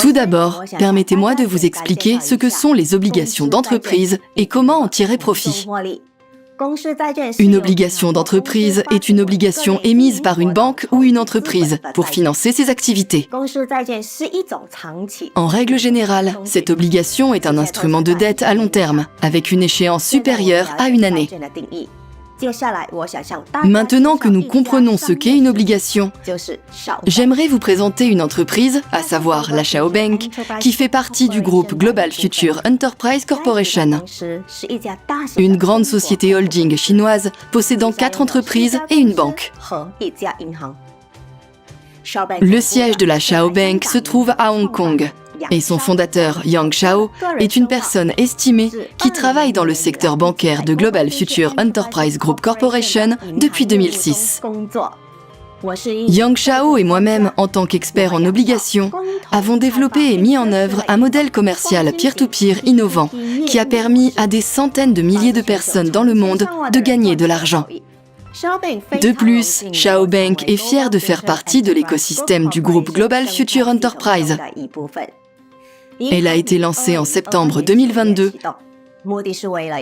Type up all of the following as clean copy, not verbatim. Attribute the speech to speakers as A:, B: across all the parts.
A: Tout d'abord, permettez-moi de vous expliquer ce que sont les obligations d'entreprise et comment en tirer profit. Une obligation d'entreprise est une obligation émise par une banque ou une entreprise pour financer ses activités. En règle générale, cette obligation est un instrument de dette à long terme, avec une échéance supérieure à une année. Maintenant que nous comprenons ce qu'est une obligation, j'aimerais vous présenter une entreprise, à savoir la Chao Bank, qui fait partie du groupe Global Future Enterprise Corporation, une grande société holding chinoise possédant 4 entreprises et une banque. Le siège de la Chao Bank se trouve à Hong Kong. Et son fondateur, Yang Chao, est une personne estimée qui travaille dans le secteur bancaire de Global Future Enterprise Group Corporation depuis 2006. Yang Chao et moi-même, en tant qu'experts en obligations, avons développé et mis en œuvre un modèle commercial peer-to-peer innovant qui a permis à des centaines de milliers de personnes dans le monde de gagner de l'argent. De plus, Chao Bank est fière de faire partie de l'écosystème du groupe Global Future Enterprise. Elle a été lancée en septembre 2022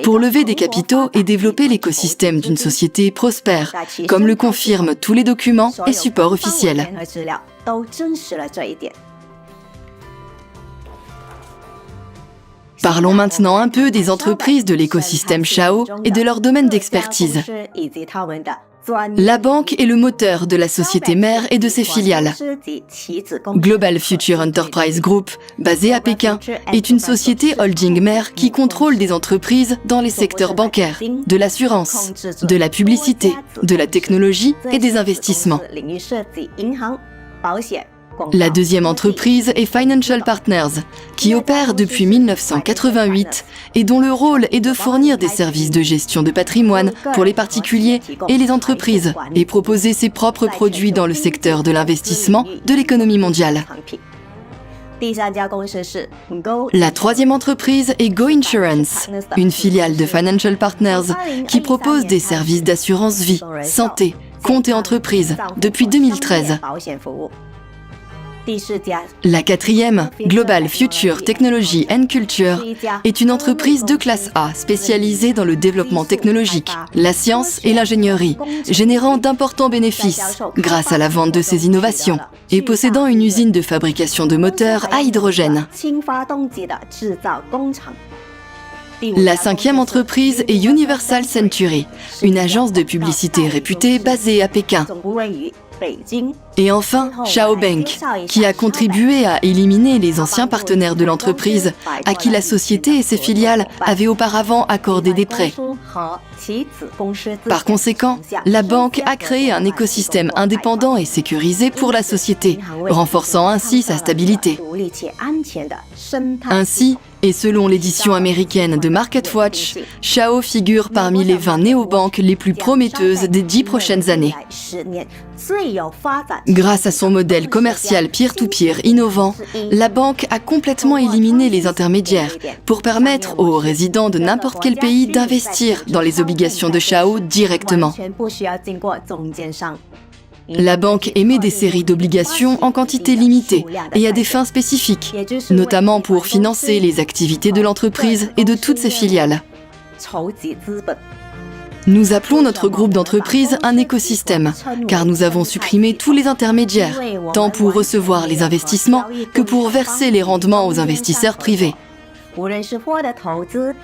A: pour lever des capitaux et développer l'écosystème d'une société prospère, comme le confirment tous les documents et supports officiels. Parlons maintenant un peu des entreprises de l'écosystème Chao et de leur domaine d'expertise. La banque est le moteur de la société mère et de ses filiales. Global Future Enterprise Group, basée à Pékin, est une société holding mère qui contrôle des entreprises dans les secteurs bancaires, de l'assurance, de la publicité, de la technologie et des investissements. La deuxième entreprise est Financial Partners, qui opère depuis 1988 et dont le rôle est de fournir des services de gestion de patrimoine pour les particuliers et les entreprises et proposer ses propres produits dans le secteur de l'investissement de l'économie mondiale. La troisième entreprise est Go Insurance, une filiale de Financial Partners qui propose des services d'assurance vie, santé, compte et entreprise depuis 2013. La quatrième, Global Future Technology and Culture, est une entreprise de classe A spécialisée dans le développement technologique, la science et l'ingénierie, générant d'importants bénéfices grâce à la vente de ses innovations et possédant une usine de fabrication de moteurs à hydrogène. La cinquième entreprise est Universal Century, une agence de publicité réputée basée à Pékin. Et enfin, Chao Bank, qui a contribué à éliminer les anciens partenaires de l'entreprise, à qui la société et ses filiales avaient auparavant accordé des prêts. Par conséquent, la banque a créé un écosystème indépendant et sécurisé pour la société, renforçant ainsi sa stabilité. Ainsi, et selon l'édition américaine de MarketWatch, Chao figure parmi les 20 néobanques les plus prometteuses des 10 prochaines années. Grâce à son modèle commercial peer-to-peer innovant, la banque a complètement éliminé les intermédiaires pour permettre aux résidents de n'importe quel pays d'investir dans les obligations de Chao directement. La banque émet des séries d'obligations en quantité limitée et à des fins spécifiques, notamment pour financer les activités de l'entreprise et de toutes ses filiales. Nous appelons notre groupe d'entreprises un écosystème, car nous avons supprimé tous les intermédiaires, tant pour recevoir les investissements que pour verser les rendements aux investisseurs privés.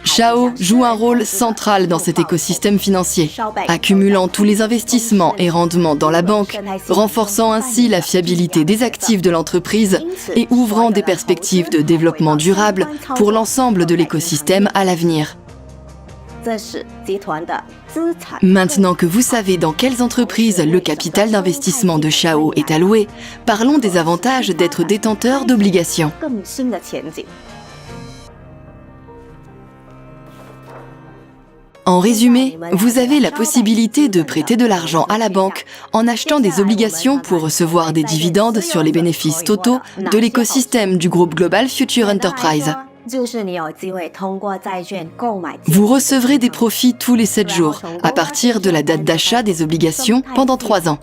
A: Chao joue un rôle central dans cet écosystème financier, accumulant tous les investissements et rendements dans la banque, renforçant ainsi la fiabilité des actifs de l'entreprise et ouvrant des perspectives de développement durable pour l'ensemble de l'écosystème à l'avenir. Maintenant que vous savez dans quelles entreprises le capital d'investissement de Chao est alloué, parlons des avantages d'être détenteur d'obligations. En résumé, vous avez la possibilité de prêter de l'argent à la banque en achetant des obligations pour recevoir des dividendes sur les bénéfices totaux de l'écosystème du groupe Global Future Enterprise. Vous recevrez des profits tous les 7 jours, à partir de la date d'achat des obligations pendant 3 ans.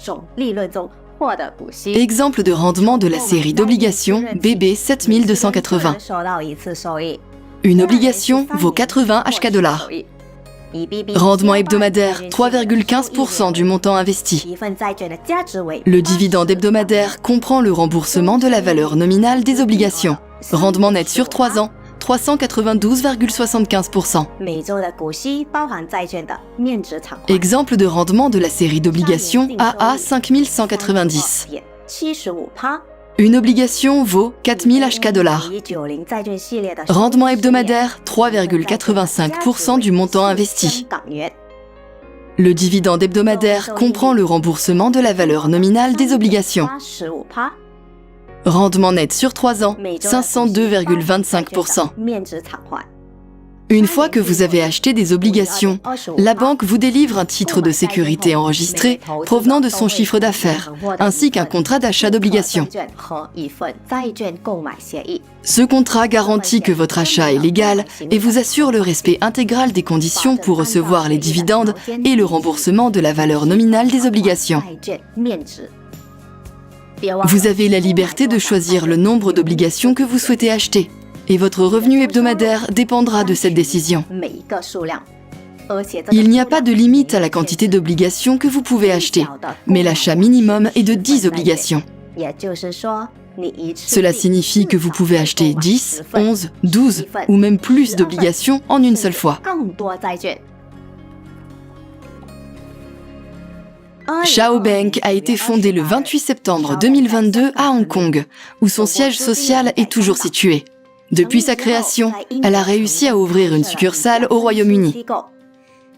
A: Exemple de rendement de la série d'obligations BB 7280. Une obligation vaut 80 HK$. Rendement hebdomadaire 3,15% du montant investi. Le dividende hebdomadaire comprend le remboursement de la valeur nominale des obligations. Rendement net sur 3 ans 392,75%. Exemple de rendement de la série d'obligations AA 5190. Une obligation vaut 4000 HK$. Rendement hebdomadaire 3,85% du montant investi. Le dividende hebdomadaire comprend le remboursement de la valeur nominale des obligations. Rendement net sur 3 ans 502,25%. Une fois que vous avez acheté des obligations, la banque vous délivre un titre de sécurité enregistré provenant de son chiffre d'affaires, ainsi qu'un contrat d'achat d'obligations. Ce contrat garantit que votre achat est légal et vous assure le respect intégral des conditions pour recevoir les dividendes et le remboursement de la valeur nominale des obligations. Vous avez la liberté de choisir le nombre d'obligations que vous souhaitez acheter. Et votre revenu hebdomadaire dépendra de cette décision. Il n'y a pas de limite à la quantité d'obligations que vous pouvez acheter, mais l'achat minimum est de 10 obligations. Cela signifie que vous pouvez acheter 10, 11, 12 ou même plus d'obligations en une seule fois. Chao Bank a été fondée le 28 septembre 2022 à Hong Kong, où son siège social est toujours situé. Depuis sa création, elle a réussi à ouvrir une succursale au Royaume-Uni.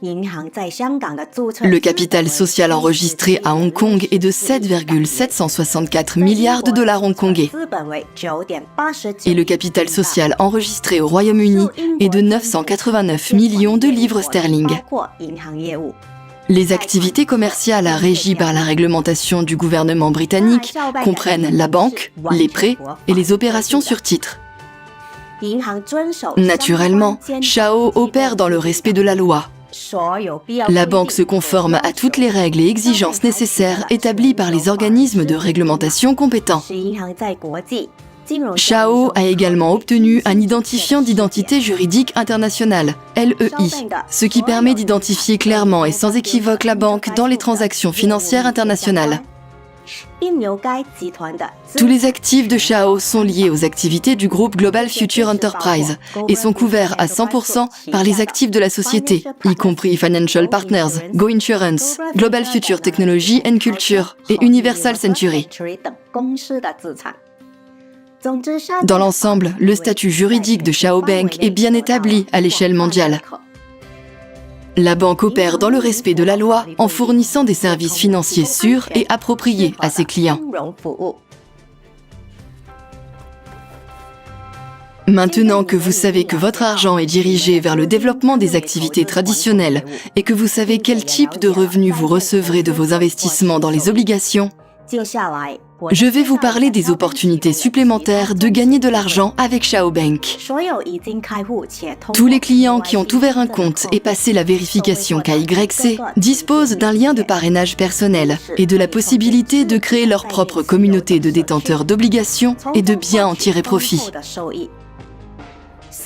A: Le capital social enregistré à Hong Kong est de 7,764 milliards de dollars hongkongais. Et le capital social enregistré au Royaume-Uni est de 989 millions de livres sterling. Les activités commerciales régies par la réglementation du gouvernement britannique comprennent la banque, les prêts et les opérations sur titre. Naturellement, Chao opère dans le respect de la loi. La banque se conforme à toutes les règles et exigences nécessaires établies par les organismes de réglementation compétents. Chao a également obtenu un identifiant d'identité juridique internationale, LEI, ce qui permet d'identifier clairement et sans équivoque la banque dans les transactions financières internationales. Tous les actifs de Chao sont liés aux activités du groupe Global Future Enterprise et sont couverts à 100% par les actifs de la société, y compris Financial Partners, Go Insurance, Global Future Technology and Culture et Universal Century. Dans l'ensemble, le statut juridique de Chao Bank est bien établi à l'échelle mondiale. La banque opère dans le respect de la loi en fournissant des services financiers sûrs et appropriés à ses clients. Maintenant que vous savez que votre argent est dirigé vers le développement des activités traditionnelles et que vous savez quel type de revenus vous recevrez de vos investissements dans les obligations, je vais vous parler des opportunités supplémentaires de gagner de l'argent avec Chao Bank. Tous les clients qui ont ouvert un compte et passé la vérification KYC disposent d'un lien de parrainage personnel et de la possibilité de créer leur propre communauté de détenteurs d'obligations et de bien en tirer profit.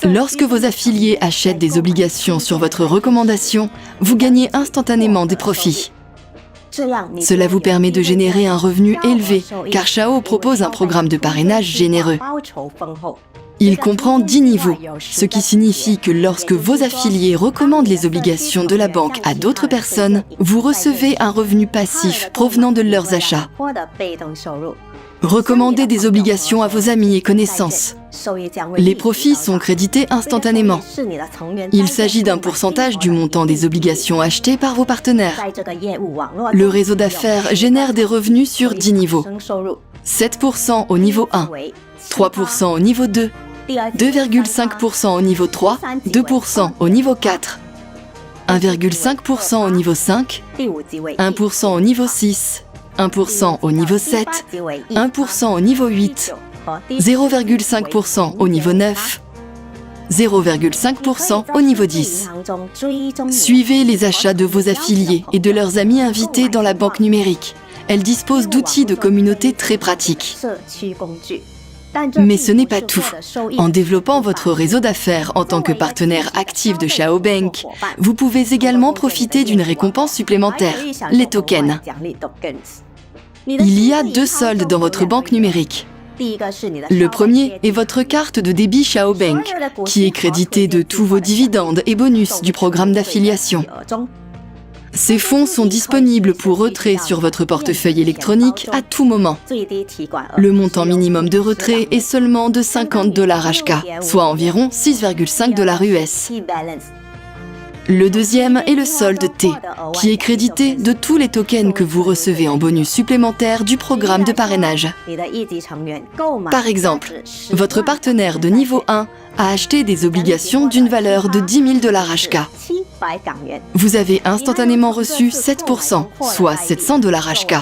A: Lorsque vos affiliés achètent des obligations sur votre recommandation, vous gagnez instantanément des profits. Cela vous permet de générer un revenu élevé, car Chao propose un programme de parrainage généreux. Il comprend 10 niveaux, ce qui signifie que lorsque vos affiliés recommandent les obligations de la banque à d'autres personnes, vous recevez un revenu passif provenant de leurs achats. Recommandez des obligations à vos amis et connaissances. Les profits sont crédités instantanément. Il s'agit d'un pourcentage du montant des obligations achetées par vos partenaires. Le réseau d'affaires génère des revenus sur 10 niveaux. 7% au niveau 1, 3% au niveau 2, 2,5% au niveau 3, 2% au niveau 4, 1,5% au niveau 5, 1% au niveau 6, 1% au niveau 7, 1% au niveau 8, 0,5% au niveau 9, 0,5% au niveau 10. Suivez les achats de vos affiliés et de leurs amis invités dans la banque numérique. Elle dispose d'outils de communauté très pratiques. Mais ce n'est pas tout. En développant votre réseau d'affaires en tant que partenaire actif de Xiaobank, vous pouvez également profiter d'une récompense supplémentaire, les tokens. Il y a 2 soldes dans votre banque numérique. Le premier est votre carte de débit Xiaobank, qui est créditée de tous vos dividendes et bonus du programme d'affiliation. Ces fonds sont disponibles pour retrait sur votre portefeuille électronique à tout moment. Le montant minimum de retrait est seulement de $50 HK, soit environ 6,5 $ US. Le deuxième est le solde T, qui est crédité de tous les tokens que vous recevez en bonus supplémentaire du programme de parrainage. Par exemple, votre partenaire de niveau 1 a acheté des obligations d'une valeur de 10 000 $ HK. Vous avez instantanément reçu 7%, soit 700 $ HK.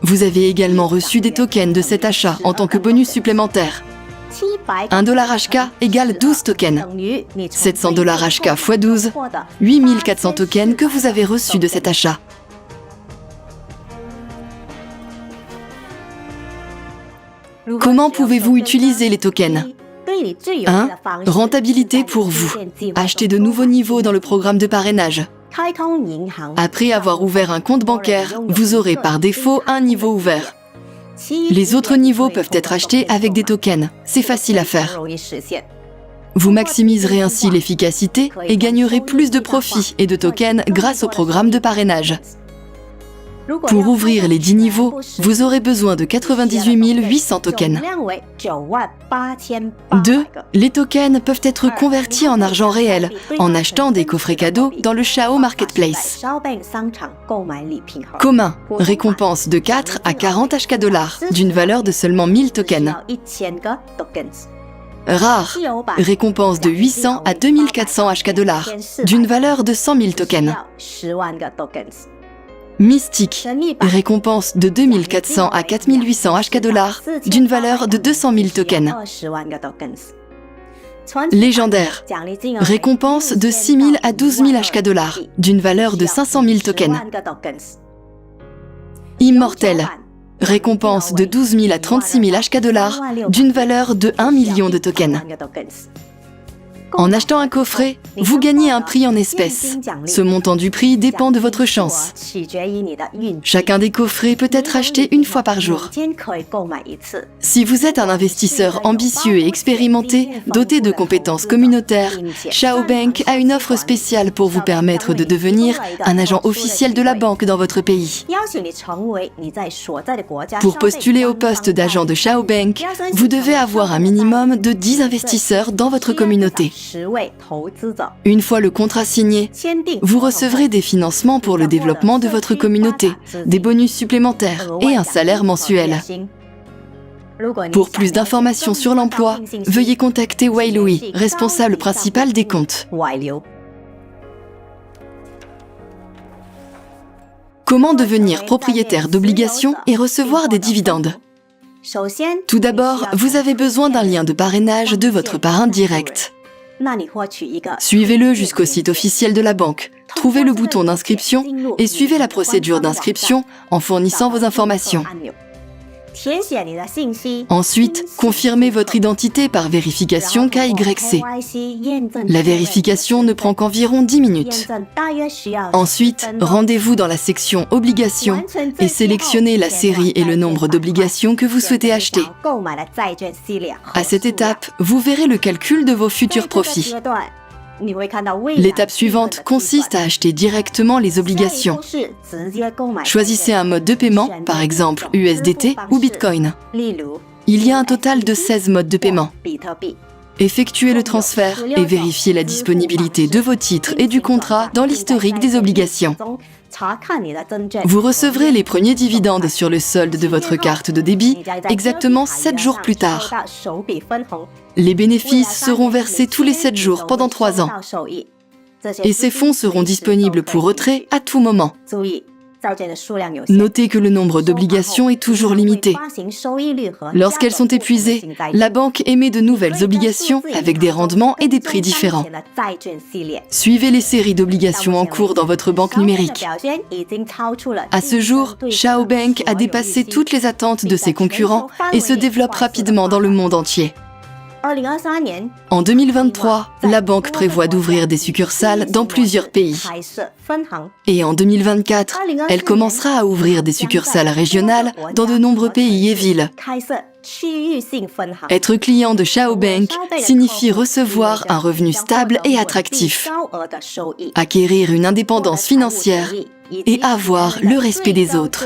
A: Vous avez également reçu des tokens de cet achat en tant que bonus supplémentaire. 1 $ HK égale 12 tokens. 700 $ HK x 12, 8400 tokens que vous avez reçus de cet achat. Comment pouvez-vous utiliser les tokens ? 1. Rentabilité pour vous. Achetez de nouveaux niveaux dans le programme de parrainage. Après avoir ouvert un compte bancaire, vous aurez par défaut un niveau ouvert. Les autres niveaux peuvent être achetés avec des tokens. C'est facile à faire. Vous maximiserez ainsi l'efficacité et gagnerez plus de profits et de tokens grâce au programme de parrainage. Pour ouvrir les 10 niveaux, vous aurez besoin de 98 800 tokens. 2. Les tokens peuvent être convertis en argent réel en achetant des coffrets cadeaux dans le Xiao Marketplace. Commun, récompense de 4 à 40 HK dollars d'une valeur de seulement 1000 tokens. Rare, récompense de 800 à 2400 HK dollars d'une valeur de 100 000 tokens. Mystique, récompense de 2400 à 4800 HK dollars d'une valeur de 200 000 tokens. Légendaire, récompense de 6 000 à 12 000 HK dollars d'une valeur de 500 000 tokens. Immortel, récompense de 12 000 à 36 000 HK dollars d'une valeur de 1 million de tokens. En achetant un coffret, vous gagnez un prix en espèces. Ce montant du prix dépend de votre chance. Chacun des coffrets peut être acheté une fois par jour. Si vous êtes un investisseur ambitieux et expérimenté, doté de compétences communautaires, Xiaobank a une offre spéciale pour vous permettre de devenir un agent officiel de la banque dans votre pays. Pour postuler au poste d'agent de Xiaobank, vous devez avoir un minimum de 10 investisseurs dans votre communauté. Une fois le contrat signé, vous recevrez des financements pour le développement de votre communauté, des bonus supplémentaires et un salaire mensuel. Pour plus d'informations sur l'emploi, veuillez contacter Wei Lui, responsable principal des comptes. Comment devenir propriétaire d'obligations et recevoir des dividendes ? Tout d'abord, vous avez besoin d'un lien de parrainage de votre parrain direct. Suivez-le jusqu'au site officiel de la banque, trouvez le bouton d'inscription et suivez la procédure d'inscription en fournissant vos informations. Ensuite, confirmez votre identité par vérification KYC. La vérification ne prend qu'environ 10 minutes. Ensuite, rendez-vous dans la section Obligations et sélectionnez la série et le nombre d'obligations que vous souhaitez acheter. À cette étape, vous verrez le calcul de vos futurs profits. L'étape suivante consiste à acheter directement les obligations. Choisissez un mode de paiement, par exemple USDT ou Bitcoin. Il y a un total de 16 modes de paiement. Effectuez le transfert et vérifiez la disponibilité de vos titres et du contrat dans l'historique des obligations. Vous recevrez les premiers dividendes sur le solde de votre carte de débit exactement 7 jours plus tard. Les bénéfices seront versés tous les 7 jours pendant 3 ans. Et ces fonds seront disponibles pour retrait à tout moment. Notez que le nombre d'obligations est toujours limité. Lorsqu'elles sont épuisées, la banque émet de nouvelles obligations avec des rendements et des prix différents. Suivez les séries d'obligations en cours dans votre banque numérique. À ce jour, Chao Bank a dépassé toutes les attentes de ses concurrents et se développe rapidement dans le monde entier. En 2023, la banque prévoit d'ouvrir des succursales dans plusieurs pays. Et en 2024, elle commencera à ouvrir des succursales régionales dans de nombreux pays et villes. Être client de Chao Bank signifie recevoir un revenu stable et attractif, acquérir une indépendance financière et avoir le respect des autres.